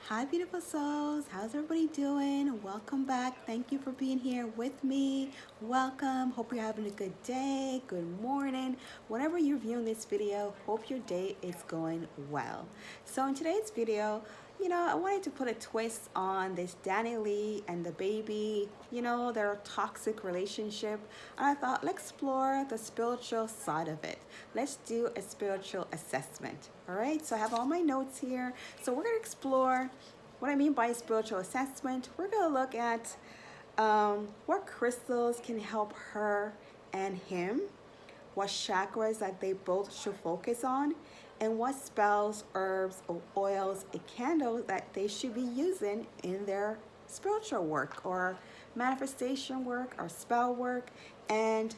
Hi, beautiful souls. How's everybody doing? Welcome back. Thank you for being here with me. Welcome. Hope you're having a good day, good morning. Whenever you're viewing this video, hope your day is going well. So in today's video, I wanted to put a twist on this DaniLeigh and DaBaby, their toxic relationship. And I thought, let's explore the spiritual side of it. Let's do a spiritual assessment. All right, so I have all my notes here. So we're going to explore what I mean by spiritual assessment. We're going to look at what crystals can help her and him, what chakras that they both should focus on, and what spells, herbs, or oils, and candles that they should be using in their spiritual work or manifestation work or spell work, and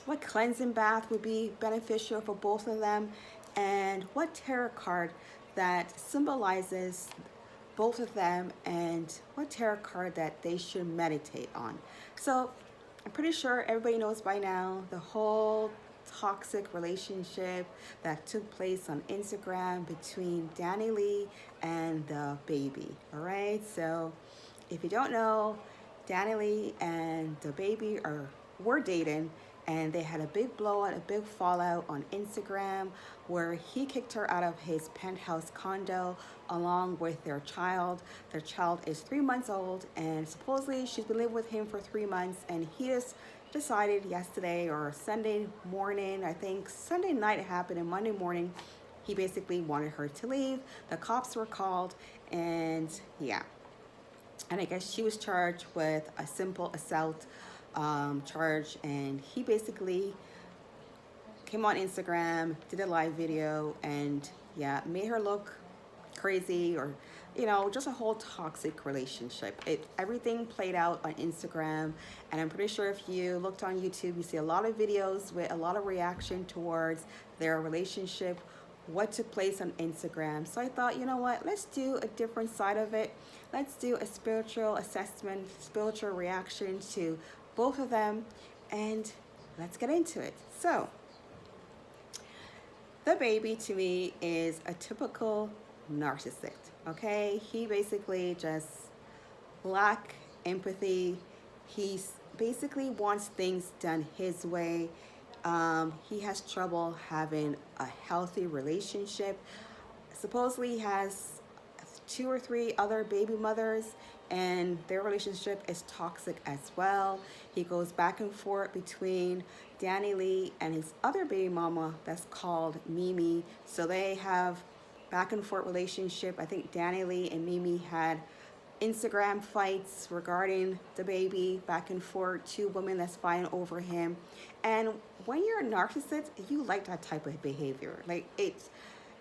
what cleansing bath would be beneficial for both of them, and what tarot card that symbolizes both of them, and what tarot card that they should meditate on. So I'm pretty sure everybody knows by now the whole toxic relationship that took place on Instagram between DaniLeigh and DaBaby. All right, so if you don't know, DaniLeigh and DaBaby were dating, and they had a big blowout, a big fallout on Instagram, where he kicked her out of his penthouse condo along with their child. Their child is 3 months old, and supposedly she's been living with him for 3 months, and he just decided yesterday or Sunday morning, I think Sunday night it happened, and Monday morning he basically wanted her to leave. The cops were called, and yeah, and I guess she was charged with a simple assault charge, and he basically came on Instagram, did a live video, and yeah, made her look crazy, or just a whole toxic relationship. Everything played out on Instagram, and I'm pretty sure if you looked on YouTube, you see a lot of videos with a lot of reaction towards their relationship, what took place on Instagram. So I thought, you know what, let's do a different side of it. Let's do a spiritual assessment, spiritual reaction to both of them, and let's get into it. So DaBaby to me is a typical narcissist. Okay, he basically just lack empathy. He basically wants things done his way. He has trouble having a healthy relationship. Supposedly he has 2 or 3 other baby mothers, and their relationship is toxic as well. He goes back and forth between DaniLeigh and his other baby mama that's called Mimi. So they have back and forth relationship. I think DaniLeigh and Mimi had Instagram fights regarding DaBaby, back and forth, 2 women that's fighting over him. And when you're a narcissist, you like that type of behavior. Like, it's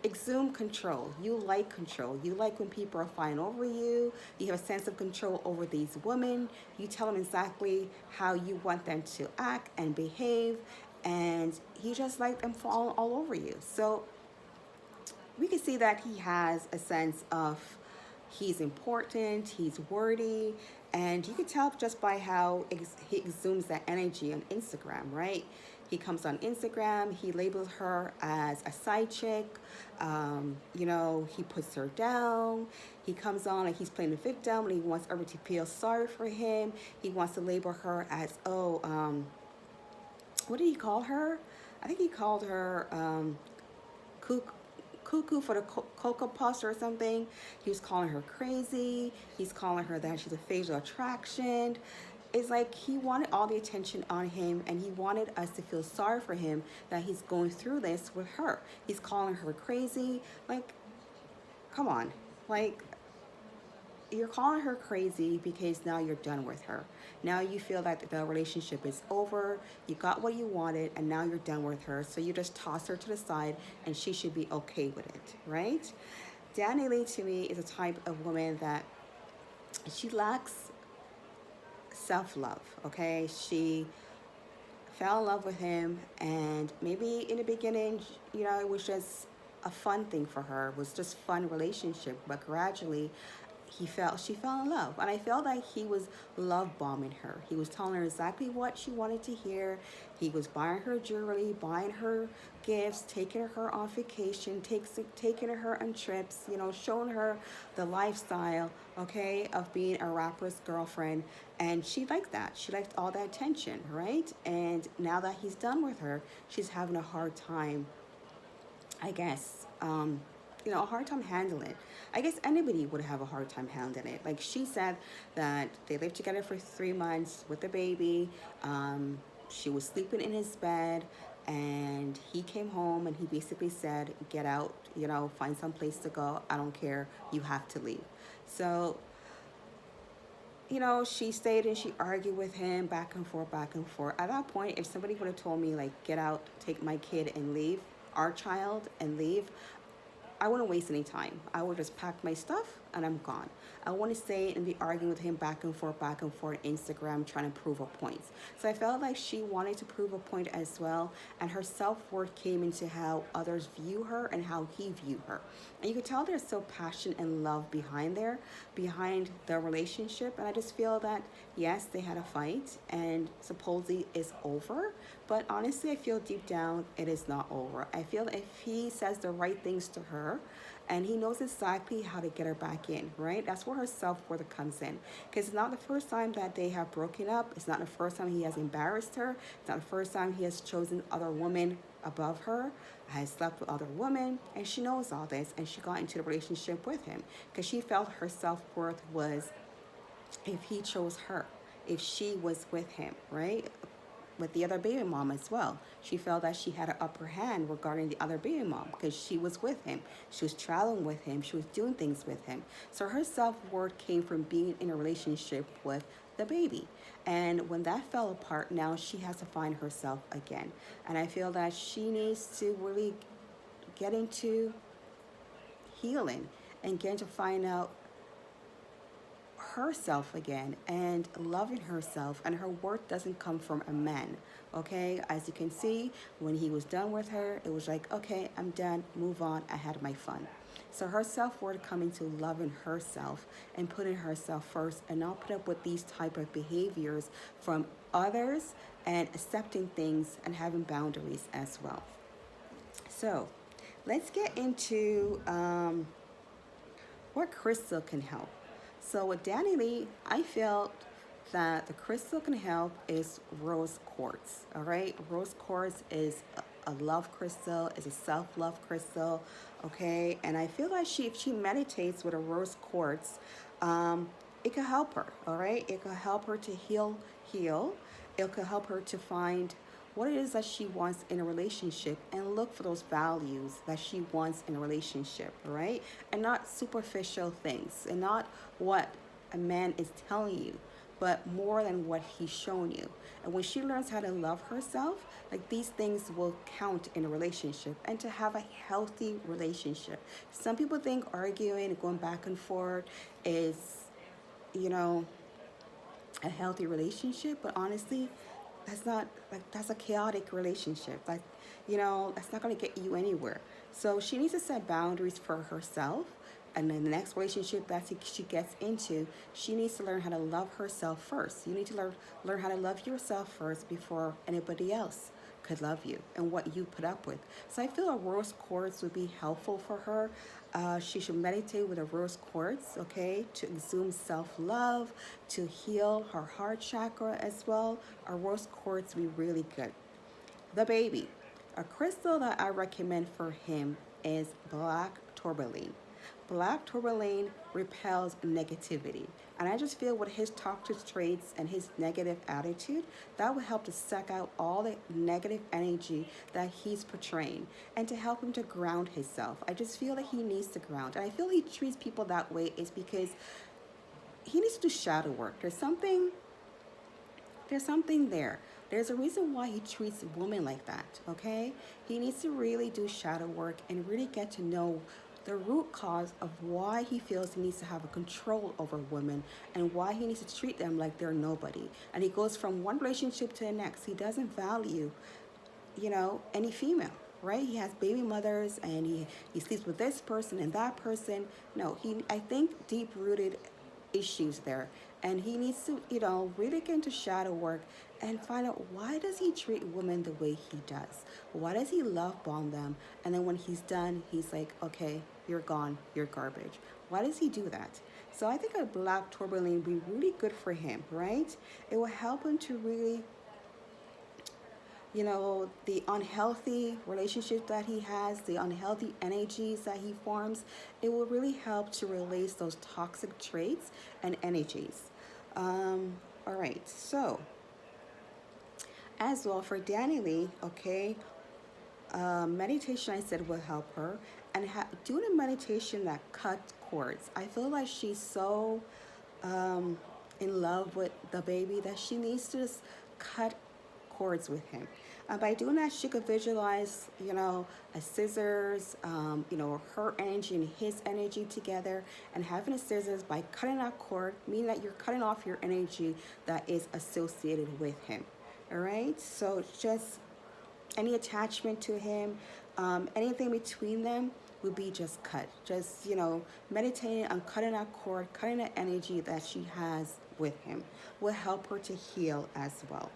exhume control. You like control. You like when people are fighting over you. You have a sense of control over these women. You tell them exactly how you want them to act and behave, and you just like them falling all over you. So we can see that he has a sense of he's important, he's worthy, and you can tell just by how he exudes that energy on Instagram, right? He comes on Instagram, he labels her as a side chick, he puts her down. He comes on and he's playing the victim, and he wants everybody to feel sorry for him. He wants to label her as, what did he call her? I think he called her cuckoo for the Cocoa Puffs or something. He was calling her crazy. He's calling her that she's a facial attraction. It's like he wanted all the attention on him, and he wanted us to feel sorry for him that he's going through this with her. He's calling her crazy. Like, come on. Like, you're calling her crazy because now you're done with her. Now you feel that the relationship is over, you got what you wanted, and now you're done with her. So you just toss her to the side, and she should be okay with it, right? DaniLeigh to me is a type of woman that she lacks self-love, okay? She fell in love with him, and maybe in the beginning, it was just a fun thing for her. It was just fun relationship, but gradually she fell in love, and I felt like he was love bombing her. He was telling her exactly what she wanted to hear. He was buying her jewelry, buying her gifts, taking her on vacation, taking her on trips, showing her the lifestyle, okay, of being a rapper's girlfriend. And she liked that. She liked all that attention, right? And now that he's done with her, she's having a hard time, I guess, a hard time handling it. I guess anybody would have a hard time handling it. Like she said that they lived together for 3 months with the baby. She was sleeping in his bed, and he came home and he basically said, "Get out, find some place to go. I don't care. You have to leave." So, she stayed and she argued with him back and forth, back and forth. At that point, if somebody would have told me, like, get out, take my kid and leave, our child and leave, I wouldn't waste any time. I would just pack my stuff and I'm gone. I want to stay and be arguing with him back and forth, Instagram, trying to prove a point. So I felt like she wanted to prove a point as well, and her self-worth came into how others view her and how he viewed her. And you could tell there's still passion and love behind their relationship. And I just feel that, yes, they had a fight and supposedly it's over. But honestly, I feel deep down it is not over. I feel if he says the right things to her and he knows exactly how to get her back in, right? That's where her self-worth comes in. Because it's not the first time that they have broken up. It's not the first time he has embarrassed her. It's not the first time he has chosen other women above her, has slept with other women, and she knows all this, and she got into the relationship with him because she felt her self-worth was if he chose her, if she was with him, right? With the other baby mom as well. She felt that she had an upper hand regarding the other baby mom because she was with him. She was traveling with him. She was doing things with him. So her self-worth came from being in a relationship with the baby. And when that fell apart, now she has to find herself again. And I feel that she needs to really get into healing and get to find out herself again and loving herself, and her worth doesn't come from a man. Okay, as you can see, when he was done with her, it was like, okay, I'm done, move on, I had my fun. So her self-worth coming to loving herself and putting herself first, and not put up with these type of behaviors from others, and accepting things and having boundaries as well. So let's get into what crystal can help. So with DaniLeigh, I felt that the crystal can help is rose quartz. All right, rose quartz is a love crystal, is a self-love crystal. Okay, and I feel like if she meditates with a rose quartz, it could help her. All right, it could help her to heal. It could help her to find what it is that she wants in a relationship and look for those values that she wants in a relationship, right? And not superficial things, and not what a man is telling you, but more than what he's shown you. And when she learns how to love herself, like, these things will count in a relationship, and to have a healthy relationship. Some people think arguing and going back and forth is, a healthy relationship, but honestly, that's a chaotic relationship. That's not going to get you anywhere. So she needs to set boundaries for herself, and in the next relationship that she gets into, she needs to learn how to love herself first. You need to learn how to love yourself first before anybody else could love you and what you put up with. So I feel a rose quartz would be helpful for her. She should meditate with a rose quartz, okay, to exude self-love, to heal her heart chakra as well. A rose quartz would be really good. DaBaby, a crystal that I recommend for him is black tourmaline. Black tourmaline repels negativity. And I just feel with his toxic traits and his negative attitude, that will help to suck out all the negative energy that he's portraying, and to help him to ground himself. I just feel that he needs to ground. And I feel he treats people that way is because he needs to do shadow work. There's something there. There's a reason why he treats women like that, okay? He needs to really do shadow work and really get to know the root cause of why he feels he needs to have a control over women, and why he needs to treat them like they're nobody. And he goes from one relationship to the next. He doesn't value, any female. right? He has baby mothers and he sleeps with this person and that person. No, I think deep rooted issues there. And he needs to, really get into shadow work and find out, why does he treat women the way he does? Why does he love bomb them? And then when he's done, he's like, okay, you're gone, you're garbage. Why does he do that? So I think a black tourmaline would be really good for him, right? It will help him to really, the unhealthy relationships that he has, the unhealthy energies that he forms, it will really help to release those toxic traits and energies. All right, so as well for DaniLeigh, okay, meditation I said will help her, and doing a meditation that cuts cords. I feel like she's so in love with DaBaby that she needs to just cut cords with him. By doing that, she could visualize, a scissors, her energy and his energy together, and having a scissors by cutting that cord, meaning that you're cutting off your energy that is associated with him. All right, so just any attachment to him, anything between them would be just cut. Just, meditating on cutting that cord, cutting the energy that she has with him will help her to heal as well.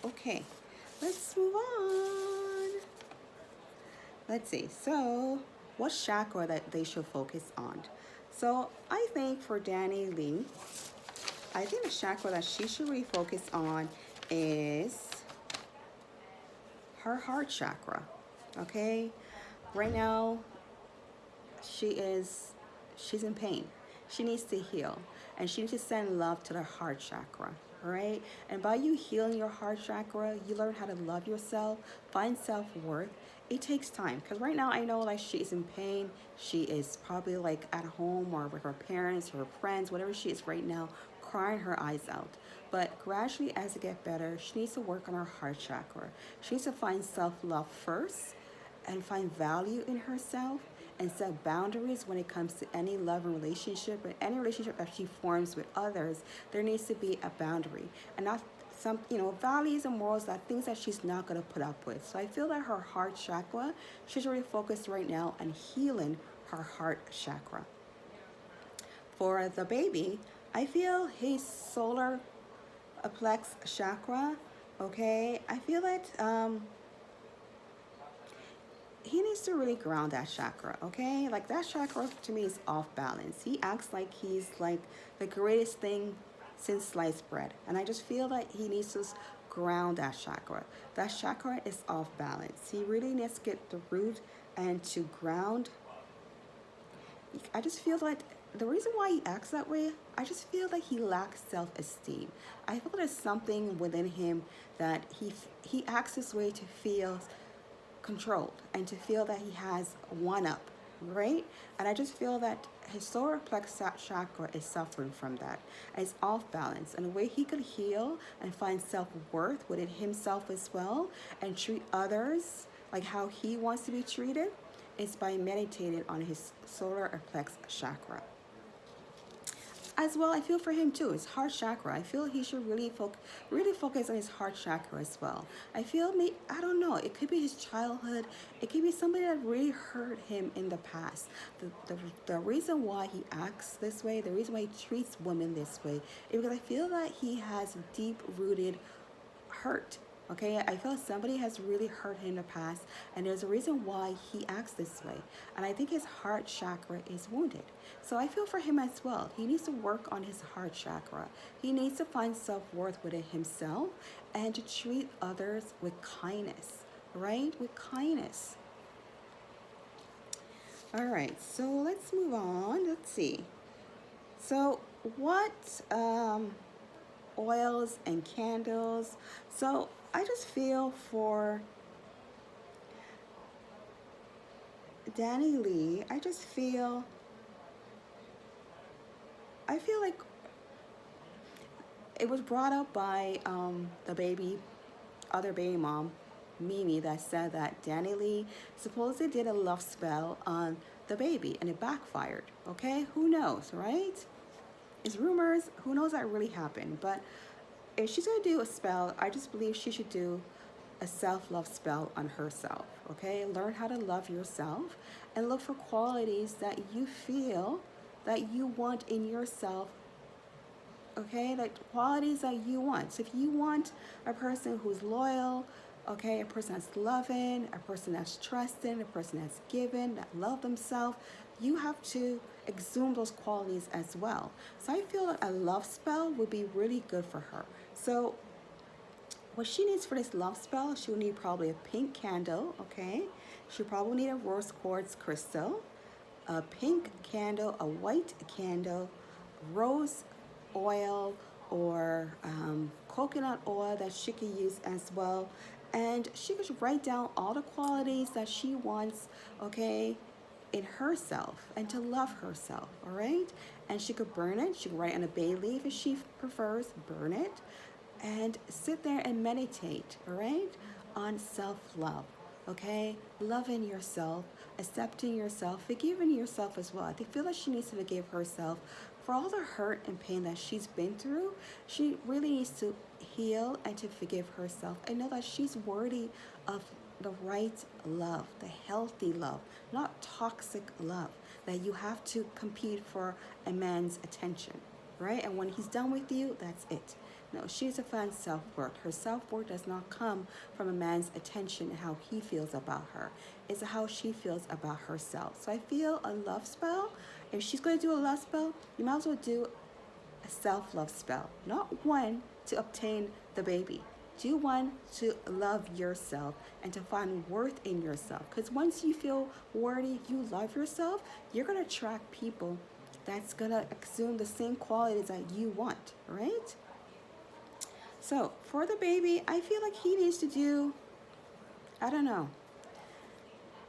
Okay, let's move on. Let's see. So, what chakra that they should focus on? So, I think for DaniLeigh, I think the chakra that she should really focus on is her heart chakra. Okay, right now she's in pain. She needs to heal, and she needs to send love to the heart chakra. All right, and by you healing your heart chakra, you learn how to love yourself, find self-worth. It takes time, because right now I know like she is in pain. She is probably like at home or with her parents, her friends, whatever she is right now, crying her eyes out. But gradually, as it gets better, she needs to work on her heart chakra. She needs to find self-love first and find value in herself and set boundaries when it comes to any love and relationship, and any relationship that she forms with others. There needs to be a boundary, and not some, values and morals, that things that she's not going to put up with. So I feel that her heart chakra, she's really focused right now on healing her heart chakra. For DaBaby, I feel his solar plex chakra, okay, I feel that he needs to really ground that chakra, okay? Like, that chakra to me is off balance. He acts like he's like the greatest thing since sliced bread. And I just feel like he needs to ground that chakra. That chakra is off balance. He really needs to get the root and to ground. I just feel like the reason why he acts that way, I just feel like he lacks self-esteem. I feel there's something within him that he acts this way to feel controlled and to feel that he has one up, right? And I just feel that his solar plexus chakra is suffering from that. It's off balance, and the way he could heal and find self-worth within himself as well, and treat others like how he wants to be treated, is by meditating on his solar plexus chakra. As well, I feel for him too, his heart chakra. I feel he should really focus on his heart chakra as well. I feel, I don't know, it could be his childhood. It could be somebody that really hurt him in the past. The reason why he acts this way, the reason why he treats women this way, is because I feel that he has deep-rooted hurt. Okay, I feel somebody has really hurt him in the past, and there's a reason why he acts this way. And I think his heart chakra is wounded. So I feel for him as well. He needs to work on his heart chakra. He needs to find self-worth within himself and to treat others with kindness, right? With kindness. All right, so let's move on. Let's see. So what oils and candles? So I just feel for DaniLeigh, I feel like it was brought up by the other baby mom, Mimi, that said that DaniLeigh supposedly did a love spell on DaBaby and it backfired. Okay, who knows, right? It's rumors. Who knows that really happened? But if she's gonna do a spell, I just believe she should do a self-love spell on herself, okay? Learn how to love yourself and look for qualities that you feel that you want in yourself, okay? Like qualities that you want. So if you want a person who's loyal, okay, a person that's loving, a person that's trusting, a person that's giving, that love themselves, you have to exhume those qualities as well. So I feel like a love spell would be really good for her. So what she needs for this love spell, she'll need probably a pink candle, okay? She'll probably need a rose quartz crystal, a pink candle, a white candle, rose oil, or coconut oil that she can use as well. And she could write down all the qualities that she wants, okay, in herself, and to love herself, all right? And she could burn it. She could write on a bay leaf if she prefers, burn it, and sit there and meditate, all right, on self-love, okay? Loving yourself, accepting yourself, forgiving yourself as well. I feel like she needs to forgive herself for all the hurt and pain that she's been through. She really needs to heal and to forgive herself and know that she's worthy of the right love, the healthy love, not toxic love, that you have to compete for a man's attention, right? And when he's done with you, that's it. No, she's a fan self-worth. Her self-worth does not come from a man's attention and how he feels about her. It's how she feels about herself. So I feel a love spell, if she's going to do a love spell, you might as well do a self-love spell. Not one to obtain the baby. Do one to love yourself and to find worth in yourself. Because once you feel worthy, you love yourself, you're going to attract people that's going to exude the same qualities that you want, right? So for the baby, I feel like he needs to do, I don't know,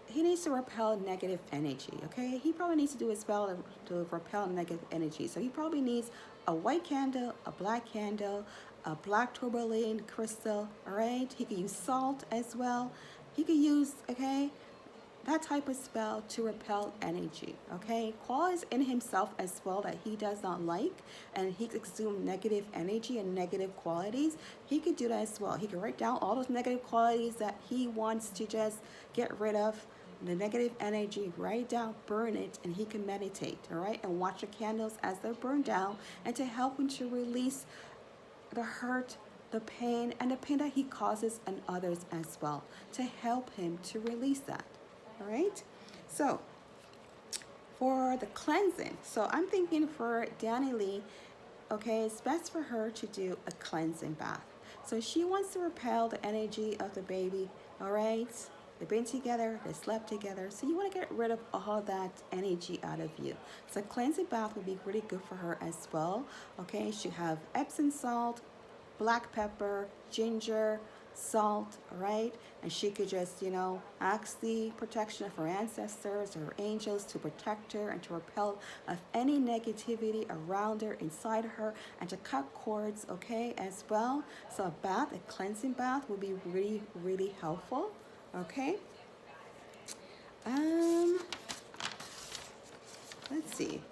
he needs to repel negative energy, okay? He probably needs to do a spell to repel negative energy. So he probably needs a white candle, a black candle, a black tourmaline crystal, all right? He could use salt as well. He could use, okay, that type of spell to repel energy, okay? Qualities in himself as well that he does not like, and he exudes negative energy and negative qualities. He could do that as well. He could write down all those negative qualities that he wants to just get rid of, the negative energy, write it down, burn it, and he can meditate, all right? And watch the candles as they're burned down, and to help him to release the hurt, the pain, and the pain that he causes in others as well, to help him to release that. All right, so for the cleansing, so I'm thinking for DaniLeigh, okay, it's best for her to do a cleansing bath. So she wants to repel the energy of the baby, all right? They've been together, they slept together, so you want to get rid of all that energy out of you. So a cleansing bath would be really good for her as well, okay? She have Epsom salt, black pepper, ginger, salt, right? And she could just, you know, ask the protection of her ancestors or her angels to protect her and to repel of any negativity around her, inside her, and to cut cords, okay, as well. So a bath, a cleansing bath would be really, really helpful, okay? Let's see.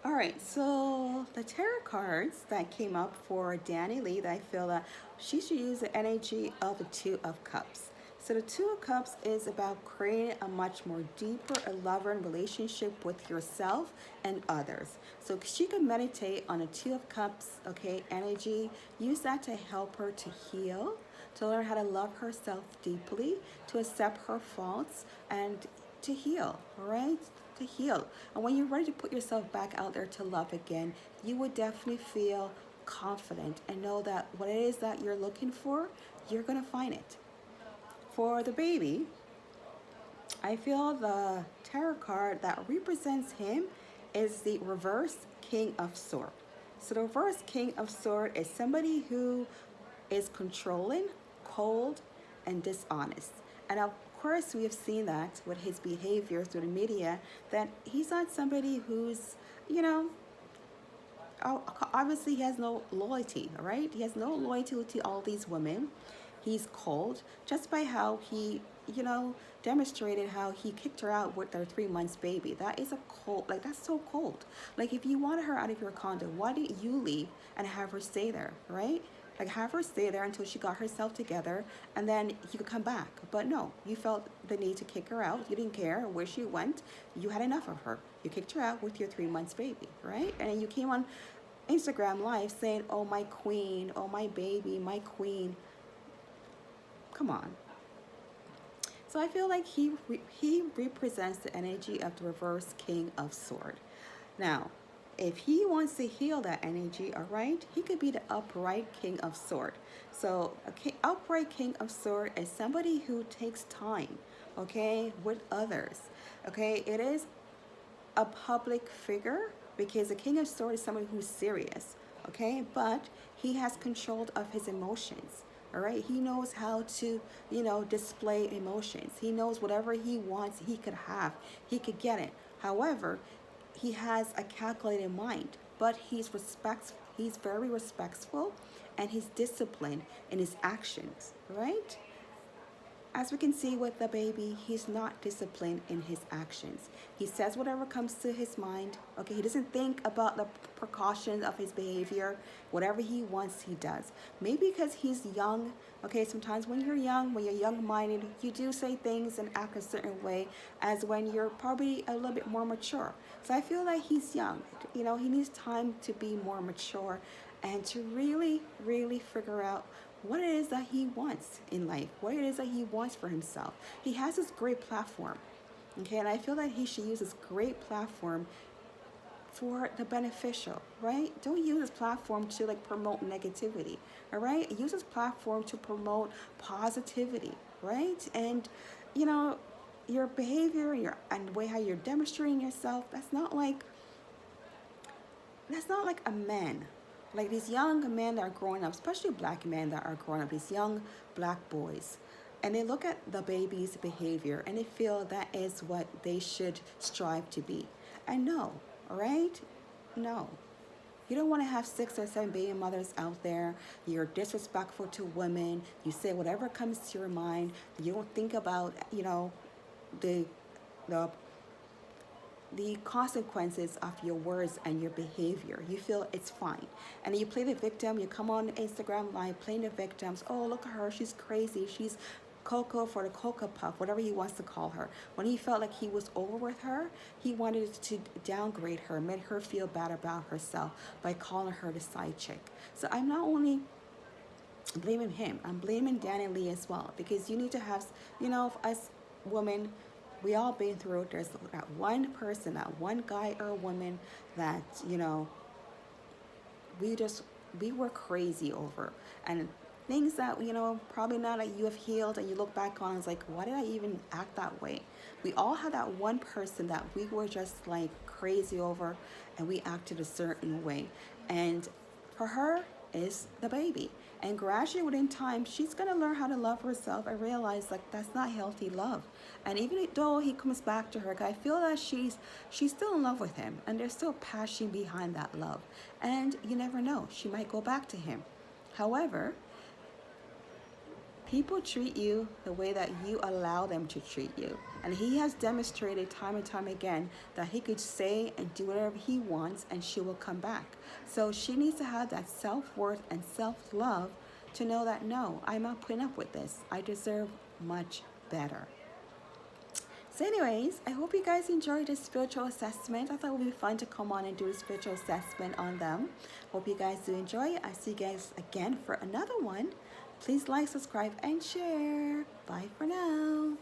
All right, so the tarot cards that came up for DaniLeigh, that I feel that she should use the energy of the Two of Cups. So the Two of Cups is about creating a much more deeper and loving relationship with yourself and others. So she could meditate on the Two of Cups, okay, energy. Use that to help her to heal, to learn how to love herself deeply, to accept her faults, and to heal, all right? To heal. And when you're ready to put yourself back out there to love again, you would definitely feel confident and know that what it is that you're looking for, you're going to find it. For the baby, I feel the tarot card that represents him is the reverse King of Swords. So the reverse King of Swords is somebody who is controlling, cold, and dishonest. And of course, we have seen that with his behavior through the media, that he's not somebody who's, you know, obviously he has no loyalty, right? He has no loyalty to all these women. He's cold just by how he, you know, demonstrated how he kicked her out with their 3 months baby. That is a cold, like that's so cold. Like if you wanted her out of your condo, why didn't you leave and have her stay there, right? Like have her stay there until she got herself together, and then you could come back. But no, you felt the need to kick her out. You didn't care where she went. You had enough of her. You kicked her out with your 3 months baby, right? And you came on Instagram live saying, oh my queen, oh my baby, my queen. Come on. So I feel like he represents the energy of the reverse King of Sword. Now, if he wants to heal that energy, all right, he could be the upright King of Sword. So upright King of Sword is somebody who takes time, okay, with others. Okay, it is a public figure because the King of Sword is somebody who's serious, okay, but he has control of his emotions. All right, he knows how to, display emotions. He knows whatever he wants, he could have, he could get it. However, he has a calculated mind, but he's very respectful, and he's disciplined in his actions, right? As we can see with DaBaby, he's not disciplined in his actions. He says whatever comes to his mind. Okay, he doesn't think about the precautions of his behavior. Whatever he wants, he does. Maybe because he's young. Okay, sometimes when you're young-minded, you do say things and act a certain way as when you're probably a little bit more mature. So I feel like he's young. He needs time to be more mature and to really, really figure out what it is that he wants in life, what it is that he wants for himself. He has this great platform, okay, and I feel that he should use this great platform for the beneficial, right? Don't use this platform to promote negativity, all right? Use this platform to promote positivity, right? And your behavior, and the way how you're demonstrating yourself, that's not like a man. Like these young men that are growing up, especially black men that are growing up, these young black boys, and they look at DaBaby's behavior and they feel that is what they should strive to be. And no, all right? No. You don't want to have 6 or 7 baby mothers out there. You're disrespectful to women. You say whatever comes to your mind. You don't think about, the consequences of your words and your behavior. You feel it's fine. And you play the victim. You come on Instagram live playing the victims. Oh, look at her. She's crazy. She's Coco for the Cocoa Puff, whatever he wants to call her. When he felt like he was over with her, he wanted to downgrade her, made her feel bad about herself by calling her the side chick. So I'm not only blaming him, I'm blaming DaniLeigh as well, because you need to have, us women, we all been through, there's that one person, that one guy or woman that, we were crazy over. And things that, probably now that you have healed and you look back on, it's like, why did I even act that way? We all had that one person that we were just crazy over, and we acted a certain way. And for her is DaBaby. And gradually within time, she's going to learn how to love herself and realize that's not healthy love. And even though he comes back to her, I feel that she's still in love with him, and there's still passion behind that love. And you never know, she might go back to him. However, people treat you the way that you allow them to treat you. And he has demonstrated time and time again that he could say and do whatever he wants, and she will come back. So she needs to have that self-worth and self-love to know that, no, I'm not putting up with this. I deserve much better. So anyways, I hope you guys enjoyed this spiritual assessment. I thought it would be fun to come on and do a spiritual assessment on them. Hope you guys do enjoy it. I'll see you guys again for another one. Please like, subscribe, and share. Bye for now.